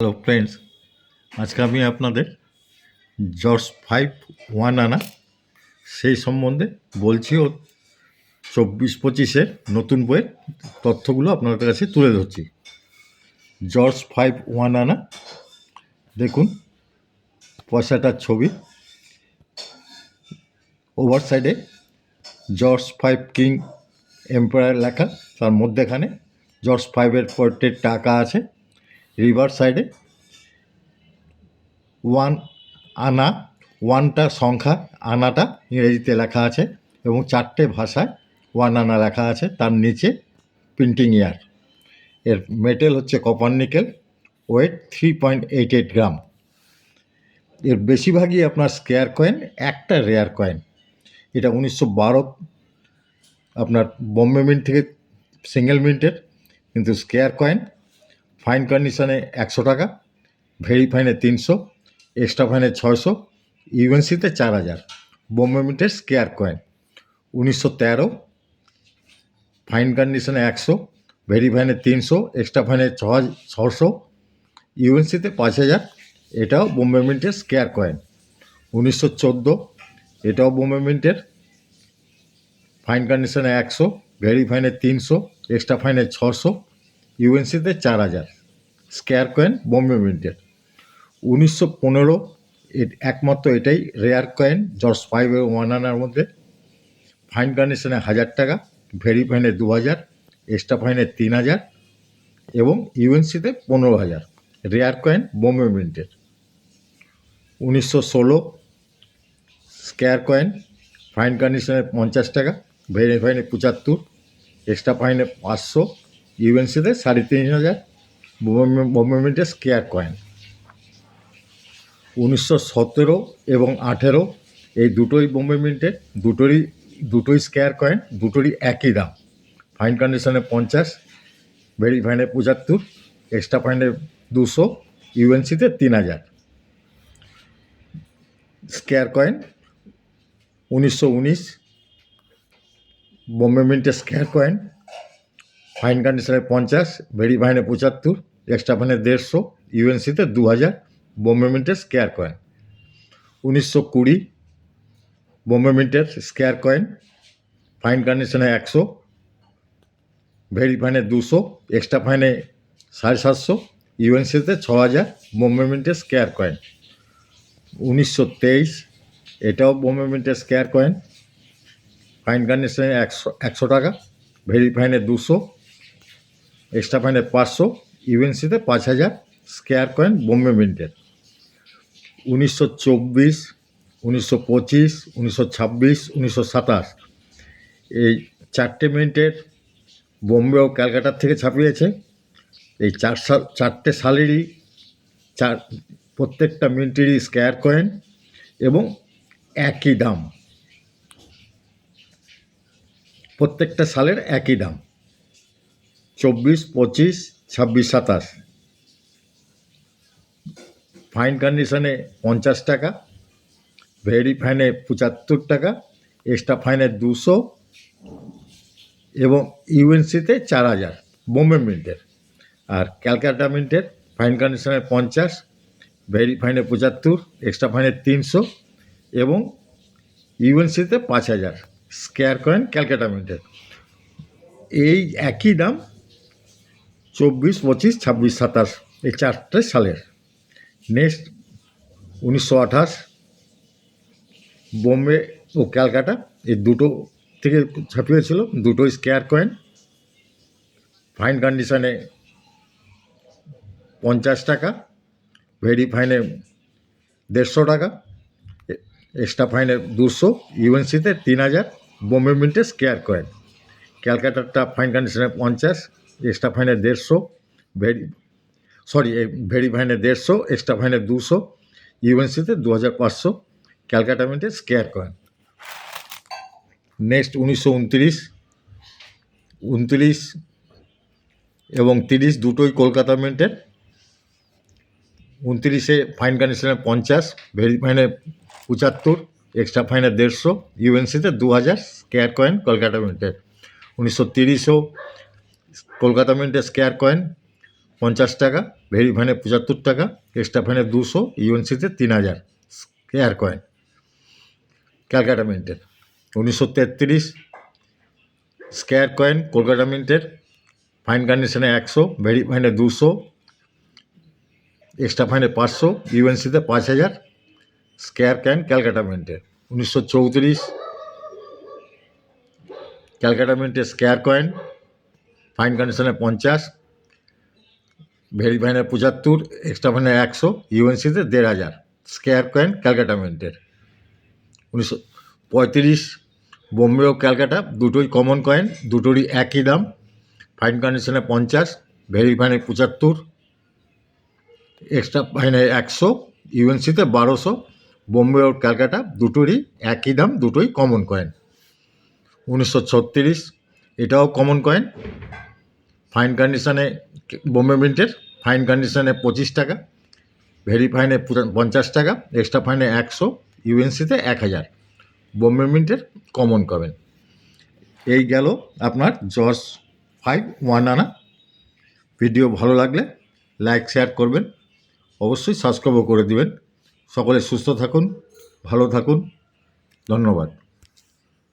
Hello friends, আজকে আমি আপনাদের জর্জ 5 আনা সেই সম্বন্ধে বলছি ও 24-25-এর নতুন বইয়ের তথ্যগুলো আপনাদের কাছে তুলে ধরছি। জর্জ 5 আনা, দেখুন পয়সাটার ছবি, ওভার সাইডে জর্জ 5 কিং এম্পায়ার লেখা, তার মধ্যেখানে জর্জ 5-এর পোর্ট্রেট টাকা আছে। রিভার সাইডে 1 আনা, 1টা সংখ্যা, আনাটা ইংরেজিতে লেখা আছে এবং 4টে ভাষায় 1 আনা লেখা আছে। তার নিচে প্রিন্টিং ইয়ার। এর মেটেল হচ্ছে কপার নিকেল, ওয়েট 3.88 গ্রাম। এর বেশিরভাগই আপনার স্কোয়ার কয়েন, একটা রেয়ার কয়েন। এটা 1912 আপনার বম্বে মিন্ট থেকে সিঙ্গেল মিন্টের, কিন্তু স্কোয়ার কয়েন ফাইন কন্ডিশনে 100 টাকা, ভেরি ফাইনে 300, এক্সট্রা ফাইনে 600, ইউএনসিতে 4000। বম্বে মিন্টের স্কোয়ার কয়েন 1913, ফাইন কন্ডিশনে 100, ভেরি ফাইনে 300, এক্সট্রা ফাইনে 600, ইউএনসিতে 5000। এটাও বোম্বে মিন্টের স্কোয়ার কয়েন 1914, এটাও বোম্বে মিন্টের, ফাইন কন্ডিশনে 100, ভেরি ফাইনে 300, এক্সট্রা ফাইনে 600, ইউএনসিতে 4000। স্কোয়ার কয়েন বোম্বে মিন্টের 1915, একমাত্র এটাই রেয়ার কয়েন জর্জ 5-এর 1 আনার মধ্যে। ফাইন কন্ডিশনে 1000 টাকা, ভেরি ফাইনে 2000, এক্সট্রা ফাইনে 3000 এবং ইউএনসিতে 15000। রেয়ার কয়েন বোম্বে মিন্টের 1916, স্কোয়ার কয়েন, ফাইন কন্ডিশনে 50 টাকা, ভেরি ফাইনে 75, এক্সট্রা ফাইনে 500, ইউএনসিতে 3500। বোম্বে মিন্টের স্কোয়ার কয়েন 1917 এবং 18, এই দুটোই বোম্বে মিন্টের, দুটোই স্কোয়ার কয়েন, দুটোরই একই দাম। ফাইন কন্ডিশনে 50, ভেরি ফাইনে 75, এক্সট্রা ফাইনে 200, ইউএনসিতে 3000। স্কোয়ার কয়েন 1919, বোম্বে মিন্টের স্কোয়ার কয়েন, ফাইন কন্ডিশনে 50, ভেরি ফাইনে 75, এক্সট্রা ফাইনে 150, ইউএনসিতে 2000। বোম্বে মিন্টের স্কোয়ার কয়েন 1920, বোম্বে মিন্টের স্কোয়ার কয়েন, ফাইন কন্ডিশনে 100, ভেরি ফাইনে 200, এক্সট্রা ফাইনে 750, ইউএনসিতে 6000। বোম্বে মিন্টের স্কোয়ার কয়েন 1923, এটাও বোম্বে মিন্টের স্কোয়ার কয়েন, ফাইন কন্ডিশনে 100 টাকা, ভেরি ফাইনে 200, এক্সট্রা ফাইনে 500, ইউএনসিতে 5000। স্কোয়ার কয়েন বোম্বে মিন্টের 1924, 1925, 1926, 1927, এই 4টে মিন্টের বোম্বে ও ক্যালকাটার থেকে ছাপিয়েছে। এই 4টে সালেরই প্রত্যেকটা মিন্টেরই স্কোয়ার কয়েন এবং একই দাম, প্রত্যেকটা সালের একই দাম 24, 25, 26, 27। ফাইন কন্ডিশনে 50 টাকা, ভেরি ফাইনে 75 টাকা, এক্সট্রা ফাইনে 200 এবং ইউএনসিতে 4000 বোম্বে মিন্টের। আর ক্যালকাটা মিন্টের ফাইন কন্ডিশনে 50, ভেরি ফাইনে 75, এক্সট্রা ফাইনে 300 এবং ইউএনসিতে 5000। স্কোয়ার কয়েন ক্যালকাটা মিন্টের, এই একই দাম 24, 25, 26, 27, এই 4টে সালের। নেক্সট 1928, বোম্বে ও ক্যালকাটা এই দুটো থেকে ছাপিয়েছিল, দুটোই স্কোয়ার কয়েন, ফাইন কন্ডিশনে 50 টাকা, ভেরি ফাইনে 150 টাকা, এক্সট্রা ফাইনে 200, ইউএনসিতে 3000। বোম্বে মিন্টের স্কোয়ার কয়েন, ক্যালকাটারটা ফাইন কন্ডিশনে 50, এক্সট্রা ফাইনে 150, ভেরি ফাইনে 150, এক্সট্রা ফাইনে 200, ইউএনসিতে 2500। ক্যালকাটা মিন্টের স্কোয়ার কয়েন। নেক্সট 1929 এবং 30 দুটোই কলকাতা মিন্টের। 29-এ ফাইন কন্ডিশনে 50, ভেরি ফাইনে 75, এক্সট্রা ফাইনে 150, ইউএনসিতে 2000। স্কোয়ার কয়েন কলকাতা মিন্টের। 1930-এও কলকাতা মিন্টের স্কোয়ার কয়েন, 50 টাকা, ভেরি ফাইনে 75 টাকা, এক্সট্রা ফাইনে 200, ইউএনসিতে 3000 স্কোয়ার কয়েন। ক্যালকাটা মিন্টের 1933 স্কোয়ার কয়েন কলকাতা মিন্টের, ফাইন কন্ডিশনে 100, ভেরি ফাইনে 200, এক্সট্রা ফাইনে 500, ইউএনসিতে 5000 স্কোয়ার কয়েন ক্যালকাটা মিন্টের। 1934 ক্যালকাটা মিন্টের স্কোয়ার কয়েন, ফাইন কন্ডিশনে 50, ভেরি ফাইনে 75, এক্সট্রা ফাইনে 100, ইউএনসিতে 1500 স্কোয়ার কয়েন ক্যালকাটা মিন্টের। 1935 বোম্বে ও ক্যালকাটা দুটোই কমন কয়েন, দুটোরই একই দাম, ফাইন কন্ডিশনে 50, ভেরি ফাইনে 75, এক্সট্রা ফাইনে 100, ইউএনসিতে 1200, বোম্বে ও ক্যালকাটা দুটোরই একই দাম, দুটোই কমন কয়েন। 1936 এটাও কমন কয়েন, ফাইন কন্ডিশনে বোম্বে মিন্টের, ফাইন কন্ডিশনে 25 টাকা, ভেরি ফাইনে 50 টাকা, এক্সট্রা ফাইনে 100, ইউএনসিতে 1000 বোম্বে মিন্টের কমন কয়েন। এই গেল আপনার জর্জ 5 1 আনা। ভিডিও ভালো লাগলে লাইক শেয়ার করবেন, অবশ্যই সাবস্ক্রাইবও করে দিবেন। সকলে সুস্থ থাকুন, ভালো থাকুন, ধন্যবাদ।